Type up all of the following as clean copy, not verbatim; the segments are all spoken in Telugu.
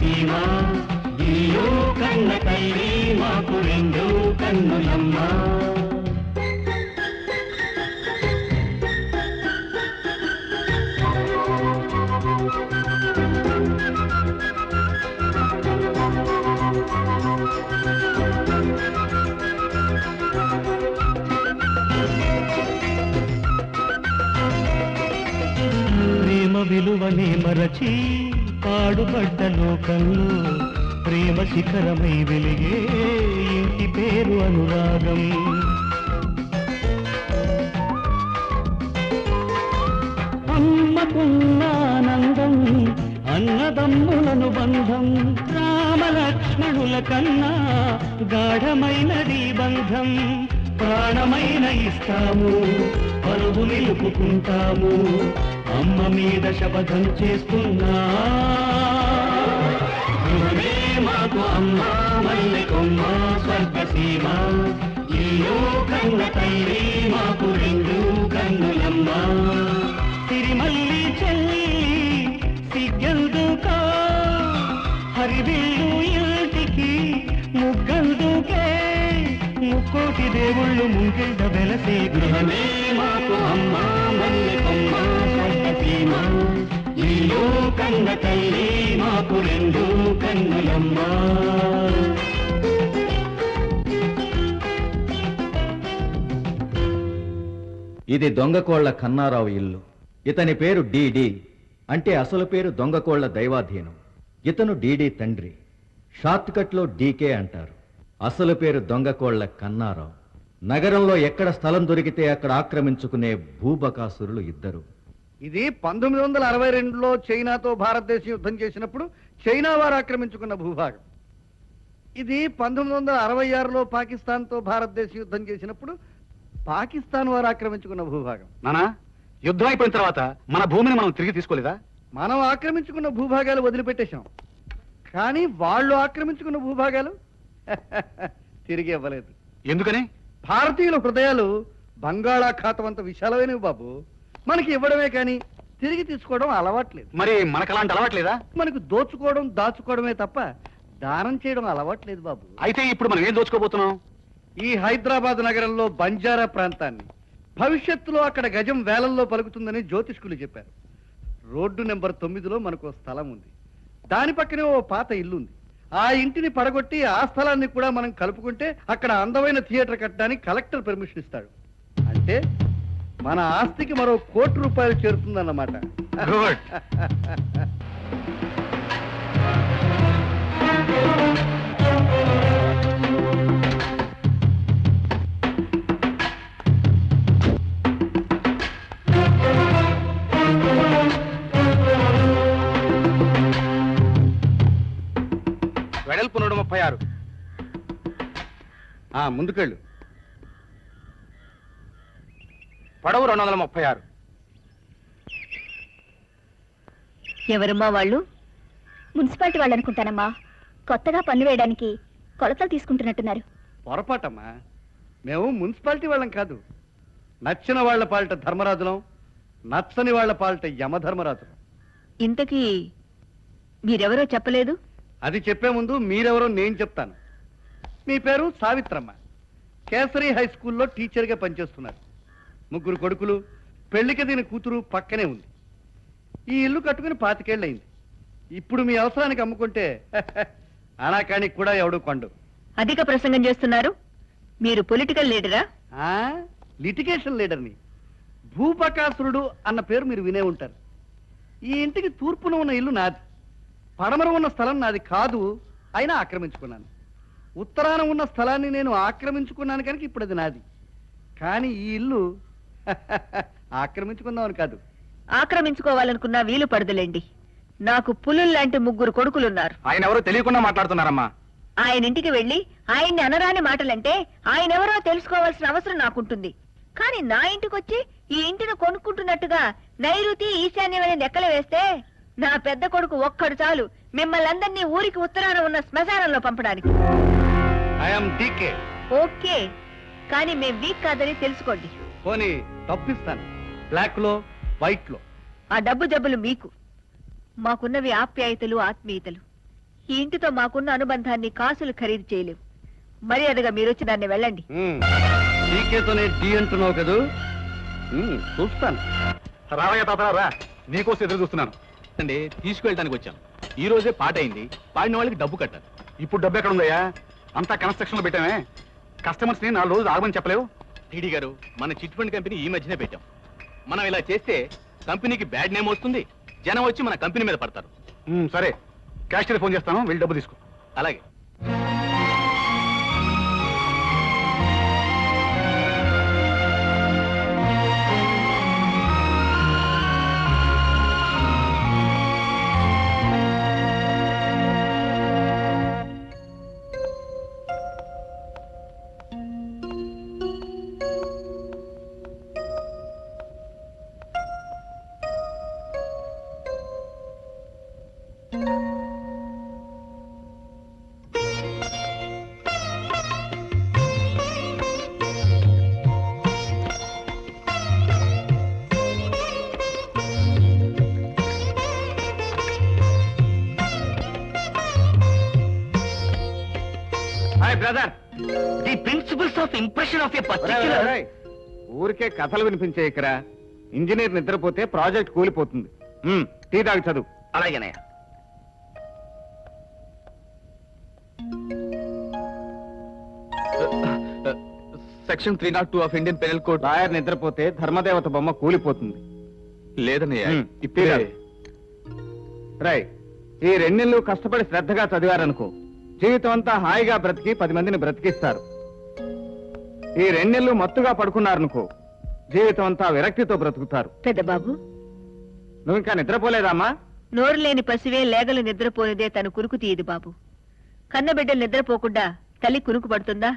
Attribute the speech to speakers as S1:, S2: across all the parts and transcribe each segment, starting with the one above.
S1: స్వర్గసీమ ఇల్లు కన్న తల్లి మాకు రెండు కన్నులమ్మ. విలువనే మరచి పాడుపడ్డ లోకంలో ప్రేమ శిఖరమై వెలిగే ఇంటి పేరు అనురాగం. అమ్మకున్న ఆనందం అన్నదమ్ములను బంధం రామలక్ష్మణుల కన్నా గాఢమైనది బంధం. ప్రాణమైన ఇస్తాము పరువు నిలుపుకుంటాము అమ్మ మీద శపథం చేస్తున్నా. గృహమే మాకు అమ్మ మల్లె కొమ్మ స్వర్గసీమ ఇల్లు కన్న తల్లి మాకు రెండు కన్నులమ్మ. సిరిమల్లి చెల్లి సిగ్గందుకో హరివిల్లు ఇంటికి ముగ్గందుకే ముక్కోటి దేవుళ్ళు ముంగిళ్ళ వెలసే. గృహమే మాకు అమ్మ మల్లె కొమ్మ స్వర్గసీమ ఇల్లు కన్న తల్లి మాకు రెండు కన్నులమ్మ.
S2: ఇది దొంగకోళ్ల కన్నారావు ఇల్లు. ఇతని పేరు డిడి, అంటే అసలు పేరు దొంగకోళ్ల దైవాధీనం. ఇతను డిడి తండ్రి, షార్ట్ కట్లో డీకే అంటారు. అసలు పేరు దొంగకోళ్ల కన్నారావు. నగరంలో ఎక్కడ స్థలం దొరికితే అక్కడ ఆక్రమించుకునే భూబకాసురులు ఇద్దరు.
S3: ఇది 1962లో చైనాతో భారతదేశం యుద్ధం చేసినప్పుడు చైనా వారు ఆక్రమించుకున్న భూభాగం. ఇది 1966లో పాకిస్తాన్తో భారతదేశం యుద్ధం చేసినప్పుడు పాకిస్తాన్ వారు ఆక్రమించుకున్న భూభాగం.
S4: నానా, యుద్ధం అయిపోయిన తర్వాత మన భూమిని మనం తిరిగి తీసుకోలేదా?
S3: మనం ఆక్రమించుకున్న భూభాగాలు వదిలిపెట్టేశాం, కానీ వాళ్ళు ఆక్రమించుకున్న భూభాగాలు తిరిగి ఇవ్వలేదు.
S4: ఎందుకని?
S3: భారతీయుల హృదయాలు బంగాళాఖాతం అంత విశాలమైనవి బాబు. మనకి ఇవ్వడమే కానీ తిరిగి తీసుకోవడం అలవాట్లేదు.
S4: మరి మనకు అలాంటి అలవాట్లేదా?
S3: మనకు దోచుకోవడం దాచుకోవడమే తప్ప దానం చేయడం అలవాట్లేదు బాబు.
S4: అయితే ఇప్పుడు మనం ఏం దోచుకోబోతున్నాం?
S3: ఈ హైదరాబాద్ నగరంలో బంజారా ప్రాంతాన్ని భవిష్యత్తులో అక్కడ గజం వేలల్లో పలుకుతుందని జ్యోతిష్కులు చెప్పారు. రోడ్డు నెంబర్ 9లో మనకు స్థలం ఉంది. దాని పక్కనే ఓ పాత ఇల్లు ఉంది. ఆ ఇంటిని పడగొట్టి ఆ స్థలాన్ని కూడా మనం కలుపుకుంటే అక్కడ అందమైన థియేటర్ కట్టడానికి కలెక్టర్ పర్మిషన్ ఇస్తాడు. అంటే మన ఆస్తికి మరో ₹1,00,00,000 చేరుతుందన్నమాట.
S4: వెడల్పు 136.
S3: ముందుకెళ్ళు.
S4: పొడవు 236.
S5: ఎవరమ్మా వాళ్ళు? మున్సిపాలిటీ వాళ్ళు అనుకుంటానమ్మా. కొత్తగా పన్ను వేయడానికి కొలతలు తీసుకుంటున్నట్టున్నారు.
S3: పొరపాటమ్మా, మేము మున్సిపాలిటీ వాళ్ళం కాదు. నచ్చిన వాళ్ల పాలిట ధర్మరాజులం, నచ్చని వాళ్ల పాలిట యమధర్మరాజులం.
S5: ఇంతకీ మీరెవరో చెప్పలేదు.
S3: అది చెప్పే ముందు మీరెవరో నేను చెప్తాను. మీ పేరు సావిత్రమ్మ. కేసరి హై స్కూల్లో టీచర్గా పనిచేస్తున్నారు. 3 కొడుకులు, పెళ్లికి దీని కూతురు పక్కనే ఉంది. ఈ ఇల్లు కట్టుకుని 25 ఏళ్ళయింది. ఇప్పుడు మీ అవసరానికి అమ్ముకుంటే అనాకానికి కూడా ఎవడు కొండు.
S5: అధిక ప్రసంగం చేస్తున్నారు. మీరు పొలిటికల్ లీడరా?
S3: లిటిగేషన్ లీడర్ని. భూపకాసురుడు అన్న పేరు మీరు వినే ఉంటారు. ఈ ఇంటికి తూర్పున ఉన్న ఇల్లు నాది, పడమర ఉన్న స్థలం నాది కాదు, అయినా ఆక్రమించుకున్నాను. ఉత్తరాన ఉన్న స్థలాన్ని నేను ఆక్రమించుకున్నాను కనుక ఇప్పుడు అది నాది. కానీ ఈ ఇల్లు ఆక్రమించుకుందామని కాదు.
S5: ఆక్రమించుకోవాలనుకున్నా వీలు పడదులేండి. నాకు పులుల్లాంటి 3 కొడుకులున్నారు.
S4: ఆయన ఎవరో తెలియకుండా మాట్లాడుతున్నారమ్మా.
S5: ఆయన ఇంటికి వెళ్లి ఆయన్ని అనరాని మాటలంటే ఆయనెవరో తెలుసుకోవాల్సిన అవసరం నాకుంటుంది. కానీ నా ఇంటికొచ్చి ఈ ఇంటిని కొనుక్కుంటున్నట్టుగా నైరుతి ఈశాన్యమైన లెక్కలు వేస్తే నా పెద్ద కొడుకు ఒక్కడు చాలు మిమ్మల్ని అందరినీ ఊరికి ఉత్తరాన ఉన్న శ్మశానంలో పంపడానికి. ఓకే, కానీ మేం వీక్ కాదని తెలుసుకోండి.
S3: పోనీ డబ్బిస్తాను, బ్లాక్ లో వైట్ లో.
S5: ఆ డబ్బు జబ్బులు మీకు, మాకున్నవి ఆప్యాయతలు ఆత్మీయతలు. ఈ ఇంటితో మాకున్న అనుబంధాన్ని కాసులు ఖరీదు చేయలేవు. మర్యాదగా మీరొచ్చి దాన్ని వెళ్ళండి.
S3: డీకేతోనే డి అంటున్నావు కదూ, చూస్తాను.
S4: రావయ్య తాత రా, నీకోసం ఎదురు చూస్తున్నాను అండి. తీసుకువెళ్ళడానికి వచ్చాను. ఈ రోజే పాట అయింది, పాడిన వాళ్ళకి డబ్బు కట్టాలి. ఇప్పుడు డబ్బు ఎక్కడ ఉందయ్యా? అంతా కన్స్ట్రక్షన్ లో పెట్టామే. కస్టమర్స్ ని 4 రోజులు ఆగమని చెప్పలేవు. టీడీ గారు, మన చిట్ ఫండ్ కంపెనీ ఈ మధ్యనే పెట్టాం. మనం ఇలా చేస్తే కంపెనీకి బ్యాడ్ నేమ్ వస్తుంది, జనం వచ్చి మన కంపెనీ మీద పడతారు. సరే, క్యాషియర్ ఫోన్ చేస్తాను, వెళ్ళి డబ్బు తీసుకో. అలాగే.
S1: Brother, the principles of impression of a particular.
S3: ఊరికే కథలు వినిపించే ఇక్కడ ఇంజనీర్ నిద్రపోతే ప్రాజెక్ట్ కూలిపోతుంది. టీ తాగి చదువు.
S1: అలాగేనయ్యా.
S4: Section 302 of Indian penal code.
S3: Lawyer నిద్రపోతే ధర్మదేవత బొమ్మ కూలిపోతుంది.
S4: లేదన్నయ్య,
S3: ఇప్పుడే రై. ఈ 2 నెలలు కష్టపడి శ్రద్ధగా చదివారనుకో, జీవితం అంతా హాయిగా బ్రతికి 10 మందిని బ్రతికిస్తారు. ఈ 2 నెలలు మత్తుగా పడుకున్నారనుకో, జీవితం అంతా విరక్తితో బ్రతుకుతారు.
S5: పెద్ద బాబు,
S3: నువ్వు ఇంకా నిద్రపోలేదమ్మా?
S5: నోరు లేని పసివే లేగలు నిద్రపోనిదే తను కునుకు తీయదు బాబు. కన్నబిడ్డలు నిద్రపోకుండా తల్లి కునుకు పడుతుందా?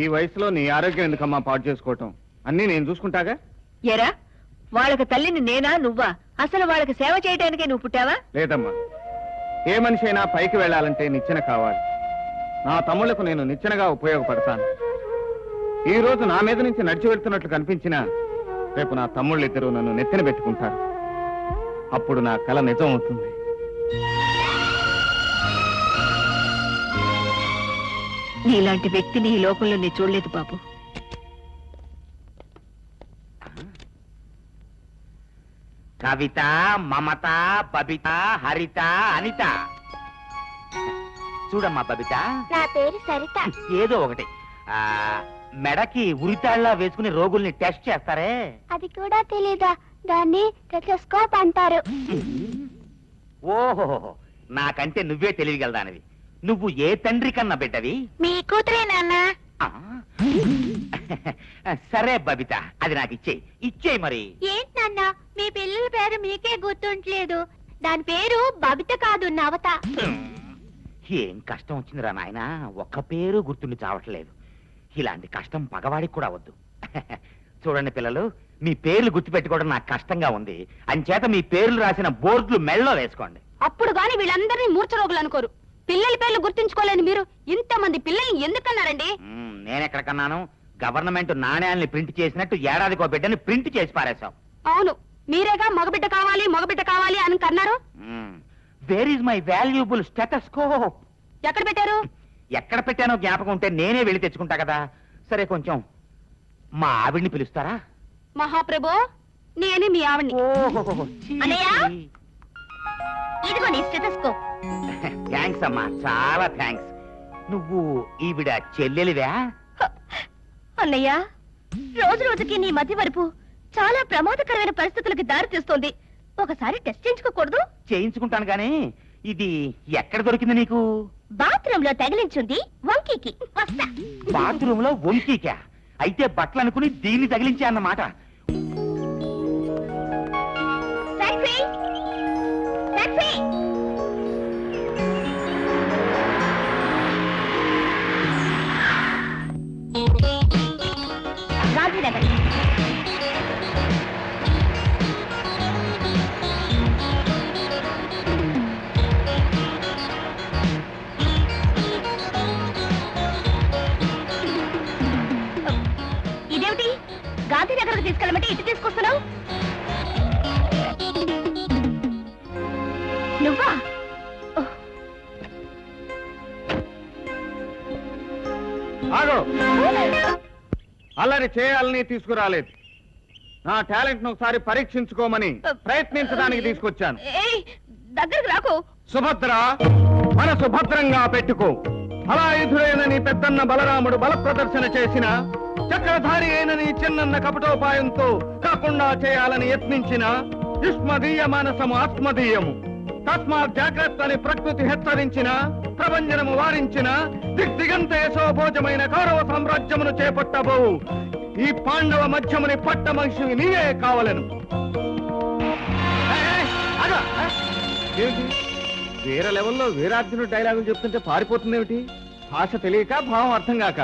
S3: ఈ వయసులో నీ ఆరోగ్యం ఎందుకమ్మా పాడు చేసుకోవటం? అన్నీ నేను చూసుకుంటాగా.
S5: ఎరా, వాళ్ళకి తల్లిని నేనా నువ్వా? అసలు వాళ్ళకి సేవ చేయడానికే నువ్వు పుట్టావా?
S3: లేదమ్మా, ఏ మనిషి అయినా పైకి వెళ్ళాలంటే నిచ్చెన కావాలి. నా తమ్ముళ్లకు నేను నిచ్చెనగా ఉపయోగపడతాను. ఈ రోజు నా మీద నుంచి నడిచి వెళ్తున్నట్లు కనిపించినా రేపు నా తమ్ముళ్ళిద్దరూ నన్ను నెత్తిన పెట్టుకుంటారు. అప్పుడు నా కల నిజం అవుతుంది.
S5: నీలాంటి వ్యక్తిని ఈ లోకంలో నేను చూడలేదు బాబు.
S1: కవిత, మమత, బబిత, హరిత, అనిత. చూడమ్మా బబిత,
S6: నా పేరు సరిత.
S1: ఏదో ఒకటి. మెడకి ఉరితాళ్లా వేసుకుని రోగుల్ని టెస్ట్ చేస్తారే,
S6: అది కూడా తెలీదా? దాన్ని టెలిస్కోప్ అంటారు.
S1: ఓహో, నాకంటే నువ్వే తెలియగలదానివి. నువ్వు ఏ తండ్రి కన్నా బిడ్డవి?
S6: మీ కూతురే నాన్న.
S1: ఆ? సరే బబిత, అది నాకు ఇచ్చేయి మరి.
S6: ఏంటి నాన్న, మీ పిల్లల పేరు మీకే గుర్తుంటలేదు? దాని పేరు బబిత కాదు, నవత.
S1: ఏం కష్టం వచ్చిందిరా నాయన, ఒక్క పేరు గుర్తుండి చావట్లేదు. ఇలాంటి కష్టం పగవాడికి కూడా వద్దు. చూడండి పిల్లలు, మీ పేర్లు గుర్తుపెట్టుకోవడం నాకు కష్టంగా ఉంది. అంచేత మీ పేర్లు రాసిన బోర్డులు మెళ్ళలో వేసుకోండి.
S6: అప్పుడు గాని వీళ్ళందరినీ మూర్ఛ రోగులు అనుకోరు. పిల్లల పేర్లు గుర్తుంచుకోలేని మీరు ఇంతమంది పిల్లల్ని ఎందుకన్నారండి?
S1: నేనెక్కడికన్నాను? గవర్నమెంట్ నాణ్యాల్ని ప్రింట్ చేసినట్టు ఏడాదికో బిడ్డని ప్రింట్ చేసి పారేశాం.
S6: అవును, మీరేగా మగబిడ్డ కావాలి అని కన్నారు.
S1: Where is my valuable stethoscope?
S6: ఎక్కడ పెట్టారు?
S1: ఎక్కడ పెట్టానో జ్ఞాపకం ఉంటే నేనే వెళ్ళి తెచ్చుకుంటా కదా. సరే, కొంచెం మా ఆవిడ్ని పిలుస్తారా?
S6: మహాప్రభు, నేనే మీ ఆవిడ్ని. అన్నయ్య, ఇదిగో నీ స్టెథోస్కోప్.
S1: థ్యాంక్స్ అమ్మా, చాలా థ్యాంక్స్. నువ్వు ఈవిడ చెల్లెలివా?
S6: అన్నయ్య, రోజు రోజుకి నీ మధ్య వరపు చాలా ప్రమాదకరమైన పరిస్థితులకు దారి తీస్తోంది. ఒకసారి టెస్ట్ చేయించుకోకూడదు?
S1: చేయించుకుంటాను గానీ ఇది ఎక్కడ దొరికింది నీకు?
S6: బాత్రూమ్ లో తగిలించుంది వంకీకి. వస్తా.
S1: బాత్రూమ్ లో వంకీకా? అయితే బట్టలు అనుకుని దీన్ని తగిలించా అన్నమాట.
S6: టాక్సీ! టాక్సీ! గాంధీనగర్. ఇదేమిటి, గాంధీనగర్ తీసుకెళ్ళమంటే ఇటు తీసుకొస్తున్నావు? నువ్వా?
S3: అల్లరి చేయాలని తీసుకురాలేదు. నా టాలెంట్ ను ఒకసారి పరీక్షించుకోమని ప్రయత్నించడానికి తీసుకొచ్చాను.
S6: దగ్గరకు రాకు.
S3: సుభద్ర, మనసు భద్రంగా పెట్టుకో. బలాయుధుడైన నీ పెద్దన్న బలరాముడు బల ప్రదర్శన చేసిన, చక్రధారి అయిన నీ చిన్నన్న కపటోపాయంతో కాకుండా చేయాలని యత్నించిన యుష్మదీయ మానసము ఆత్మదీయము. తస్మాత్ జాగ్రత్త అని ప్రకృతి హెచ్చరించిన, ప్రభంజనము వారించిన, దిగ్దిగంత యశోభోజమైన కౌరవ సామ్రాజ్యమును చేపట్టబోవు ఈ పాండవ మధ్యముని పట్ట మనిషివి నీవే కావలను. వేరే లెవెల్లో వీరార్జునుడు డైలాగులు చెప్తుంటే పారిపోతుందేమిటి? భాష తెలియక, భావం అర్థం కాక.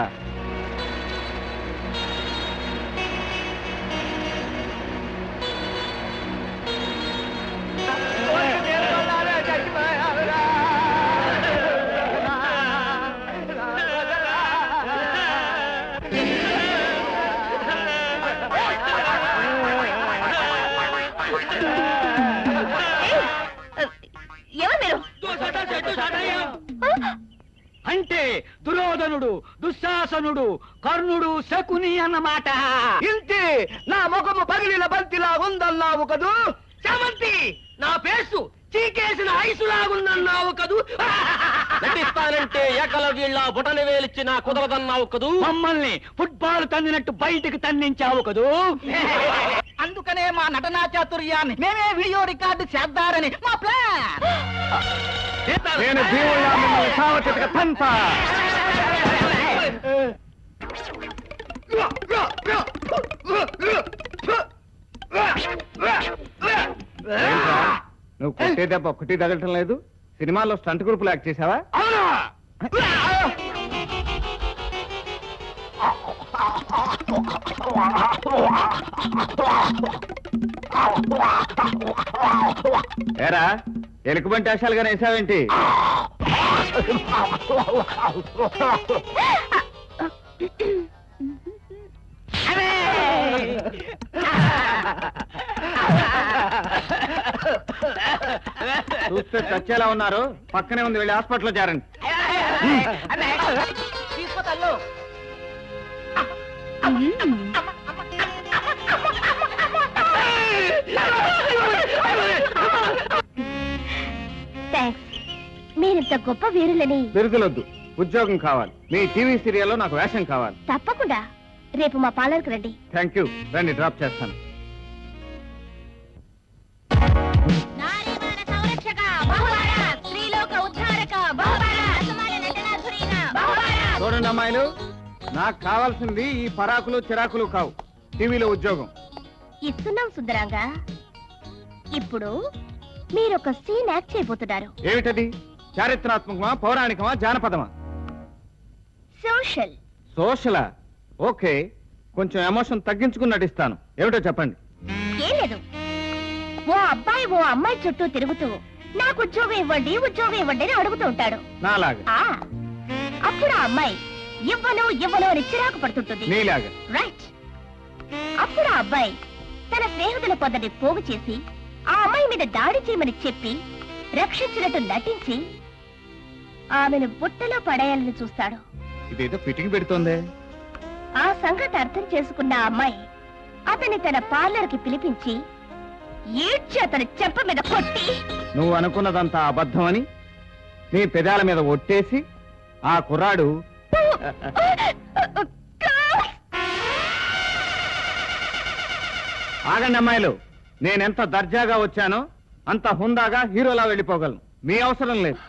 S7: అంటే దుర్యోధనుడు, దుశ్శాసనుడు, కర్ణుడు, శకుని అన్నమాట.
S3: ఇంతే, నా ముఖము పగిలిన బంతిలా ఉందన్నావు కదూ.
S7: చామంతి, నా పేసు చీకేసిన ఐసులాగుందన్నావు కదూ.
S8: నటిస్తానంటే ఏకలవ్యుళ్ళ బుటని వేలిచ్చిన కుదరదన్నావు కదూ.
S7: మమ్మల్ని ఫుట్బాల్ తన్నినట్టు బయటికి తన్నించావు కదూ.
S8: అందుకనే మా నటనా చాతుర్యాన్ని మేమే వీడియో రికార్డు చేద్దారని మా ప్లాన్.
S3: నేను దేవుళ్ళ మిమ్మల్ని సావచితగా తంతా. నువ్వు కొట్టే దెబ్బ ఒక్కటి తగలటం లేదు. సినిమాలో స్టంట్ గ్రూపులు యాక్ట్ చేసావా? ఏరా, ఎలుకబంటి వేషాలుగానే వేసావేంటి? చూస్తే చచ్చేలా ఉన్నారు. పక్కనే ఉంది, వెళ్ళి హాస్పిటల్లో చేరండి.
S6: మీరింత గొప్ప వీరులని.
S3: బిరుదులొద్దు, ఉద్యోగం కావాలి. మీ టీవీ సీరియల్లో నాకు వేషం కావాలి.
S6: తప్పకుండా రేపు మా పార్లర్కి రండి.
S3: థ్యాంక్ యూ, రండి, డ్రాప్ చేస్తాను. చూడండి అమ్మాయిలు, నాకు కావాల్సింది ఈ పరాకులు చిరాకులు కావు, టీవీలో ఉద్యోగం.
S6: ఇస్తున్నాం సుందరంగా. ఇప్పుడు మీరొక సీన్ యాక్ట్ చేయబోతున్నారు.
S3: ఏమిటది? చారిత్రాత్మకమా, పౌరాణికమా, జానపదమా?
S6: సోషల్.
S3: సోషలా? ఓకే, కొంచెం ఎమోషన్ తగ్గించుకుని నటిస్తాను. ఏమిటో చెప్పండి.
S6: ఏం లేదు, ఓ అబ్బాయి ఓ అమ్మాయి చుట్టూ తిరుగుతూ నాకు ఉద్యోగం ఇవ్వండి, ఉద్యోగం ఇవ్వండి అని అడుగుతూ ఉంటాడు.
S3: నాలాగా?
S6: అప్పుడు ఆ అమ్మాయి ఇవ్వను ఇవ్వను అని చిరాకు పడుతుంటుంది.
S3: నీలాగా?
S6: రైట్. అప్పుడు ఆ అబ్బాయి తన స్నేహితుల కొందరిని పోగు చేసి ఆ అమ్మాయి మీద దాడి చేయమని చెప్పి రక్షించినట్టు నటించి ఆమెను బుట్టలో పడేయాలని చూస్తాడు.
S3: ఇదేదో ఫిట్టింగ్ పెడుతోందే.
S6: ఆ సంగతి అర్థం చేసుకున్న ఆ అమ్మాయి అతన్ని తన పార్లర్ కి పిలిపించి ఈడ్చి అతని చెంప మీద కొట్టి,
S3: నువ్వు అనుకున్నదంతా అబద్ధమని నీ పెదాల మీద ఒట్టేసి ఆ కుర్రాడు ఆగండి అమ్మాయిలు, నేనెంత దర్జాగా వచ్చానో అంత హుందాగా హీరోలా వెళ్ళిపోగలను. మీ అవసరం లేదు.